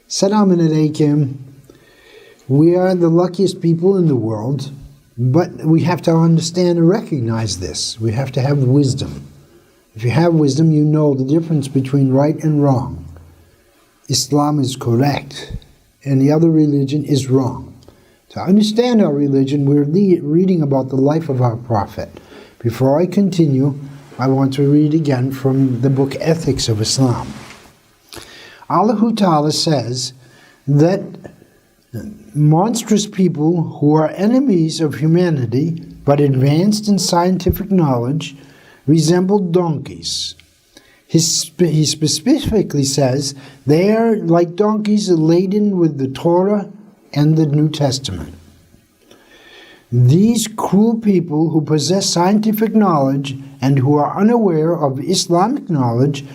Salaam alaikum. We are the luckiest people in the world, but we have to understand and recognize this. We have to have wisdom. If you have wisdom, you know the difference between right and wrong. Islam is correct, and the other religion is wrong. To understand our religion, we're reading about the life of our Prophet. Before I continue, I want to read again from the book Ethics of Islam. Allah Ta'ala says that monstrous people who are enemies of humanity but advanced in scientific knowledge resemble donkeys. He specifically says they are like donkeys laden with the Torah and the New Testament. These cruel people who possess scientific knowledge and who are unaware of Islamic knowledge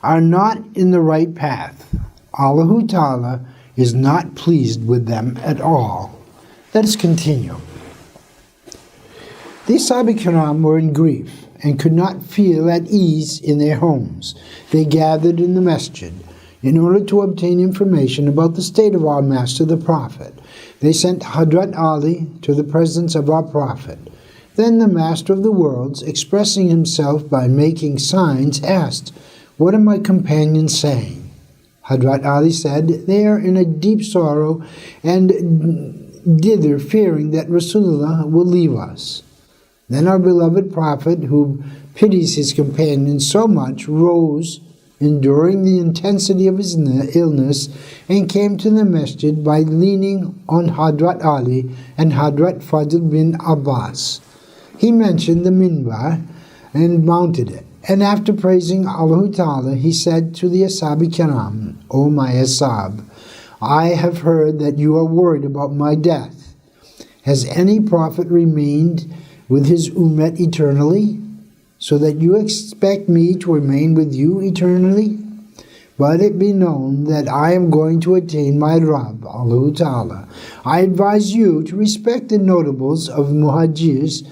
are not in the right path. Allah Ta'ala is not pleased with them at all. Let us continue. The Ashâb-i kirâm were in grief and could not feel at ease in their homes. They gathered in the masjid in order to obtain information about the state of our Master the Prophet. They sent Hazrat Ali to the presence of our Prophet. Then the Master of the Worlds, expressing himself by making signs, asked, "What are my companions saying?" Hazrat Ali said, "They are in a deep sorrow and thither fearing that Rasulullah will leave us." Then our beloved Prophet, who pities his companions so much, rose, enduring the intensity of his illness, and came to the masjid by leaning on Hazrat Ali and Hazrat Fadl bin Abbas. He mentioned the minbar and mounted it. And after praising Allah Ta'ala, he said to the Ashâb-i kirâm, "O my Ashâb, I have heard that you are worried about my death. Has any prophet remained with his ummah eternally, so that you expect me to remain with you eternally? But it be known that I am going to attain my Rabb, Allah Ta'ala. I advise you to respect the notables of Muhajirs,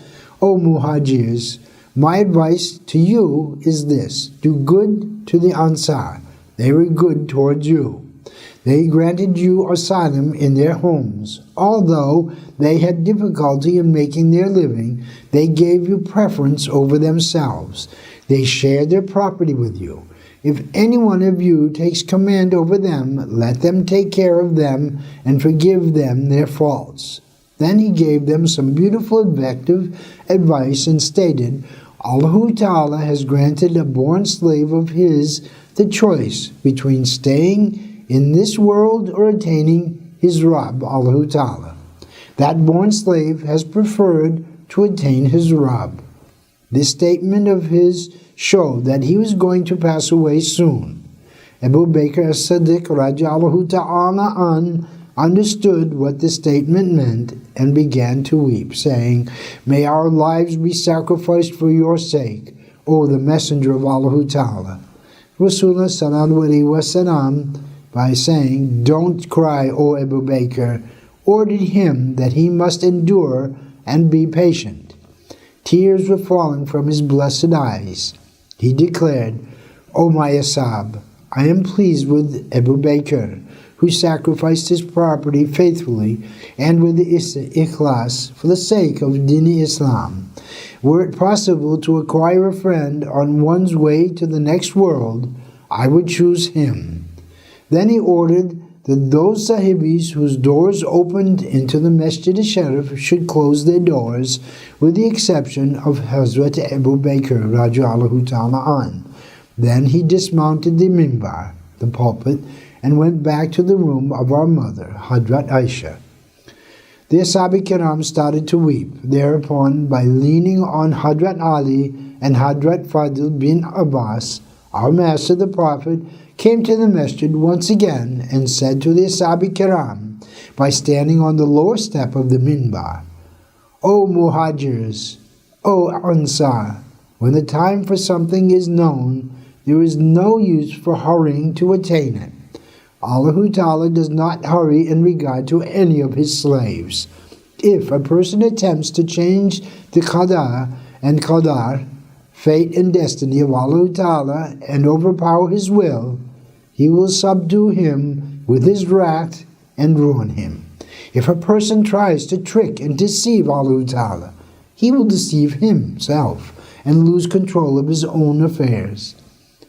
O Muhajirs. My advice to you is this: do good to the Ansar. They were good towards you. They granted you asylum in their homes. Although they had difficulty in making their living, they gave you preference over themselves. They shared their property with you. If any one of you takes command over them, let them take care of them and forgive them their faults." Then he gave them some beautiful effective advice and stated, Allah Ta'ala has granted a born slave of his the choice between staying in this world or attaining his Rabb, Allah Ta'ala. That born slave has preferred to attain his Rabb. This statement of his showed that he was going to pass away soon. Abu Bakr as-Siddiq radiallahu ta'ala an understood what the statement meant and began to weep, saying, "May our lives be sacrificed for your sake, O the Messenger of Allah Ta'ala." Rasulullah sallallahu alaihi wasallam, by saying, "Don't cry, O Abu Bakr," ordered him that he must endure and be patient. Tears were falling from his blessed eyes. He declared, "O my Ashâb, I am pleased with Abu Bakr, who sacrificed his property faithfully and with ikhlas for the sake of Dini Islam. Were it possible to acquire a friend on one's way to the next world, I would choose him." Then he ordered that those sahibis whose doors opened into the Masjid al-Sharif should close their doors, with the exception of Hazrat Abu Bakr radiallahu ta'ala an. Then he dismounted the minbar, the pulpit, and went back to the room of our mother, Hazrat Aisha. The Ashâb-i kirâm started to weep. Thereupon, by leaning on Hazrat Ali and Hazrat Fadl bin Abbas, our Master the Prophet came to the masjid once again and said to the Ashâb-i kirâm, by standing on the lower step of the minbar, "O Muhajirs, O Ansar, when the time for something is known, there is no use for hurrying to attain it. Allah Ta'ala does not hurry in regard to any of his slaves. If a person attempts to change the qadar and qadar, fate and destiny of Allah Ta'ala and overpower his will, he will subdue him with his wrath and ruin him. If a person tries to trick and deceive Allah Ta'ala, he will deceive himself and lose control of his own affairs.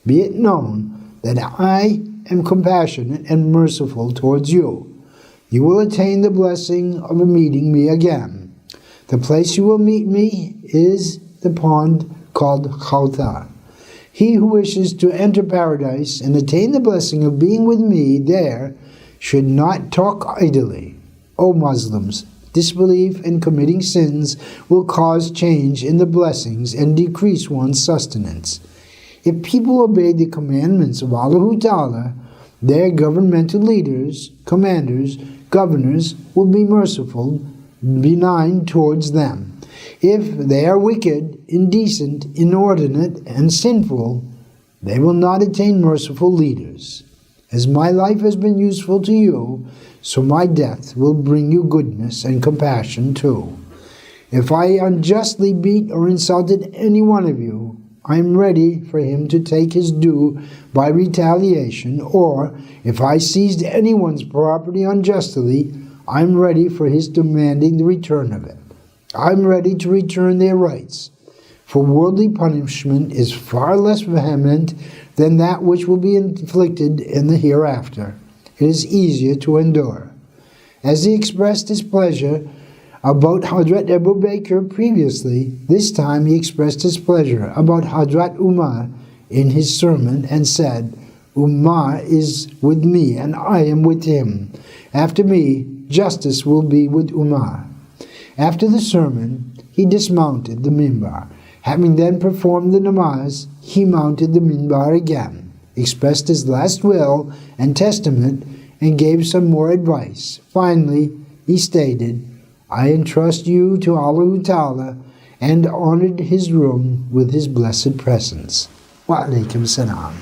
Be it known that I am compassionate and merciful towards you. You will attain the blessing of meeting me again. The place you will meet me is the pond called Khawthar. He who wishes to enter paradise and attain the blessing of being with me there should not talk idly. O Muslims, disbelief and committing sins will cause change in the blessings and decrease one's sustenance. If people obey the commandments of Allah Ta'ala, their governmental leaders, commanders, governors will be merciful, benign towards them. If they are wicked, indecent, inordinate, and sinful, they will not attain merciful leaders. As my life has been useful to you, so my death will bring you goodness and compassion too. If I unjustly beat or insulted any one of you, I am ready for him to take his due by retaliation, or if I seized anyone's property unjustly, I am ready for his demanding the return of it. I am ready to return their rights, for worldly punishment is far less vehement than that which will be inflicted in the hereafter. It is easier to endure. As he expressed his pleasure about Hadrat Abu Bakr previously, this time he expressed his pleasure about Hadrat Umar in his sermon and said, Umar is with me and I am with him. After me, justice will be with Umar. After the sermon, he dismounted the minbar. Having then performed the namaz, he mounted the minbar again, expressed his last will and testament, and gave some more advice. Finally, he stated, I entrust you to Allah Ta'ala, and honored his room with his blessed presence. Wa alaikum salam.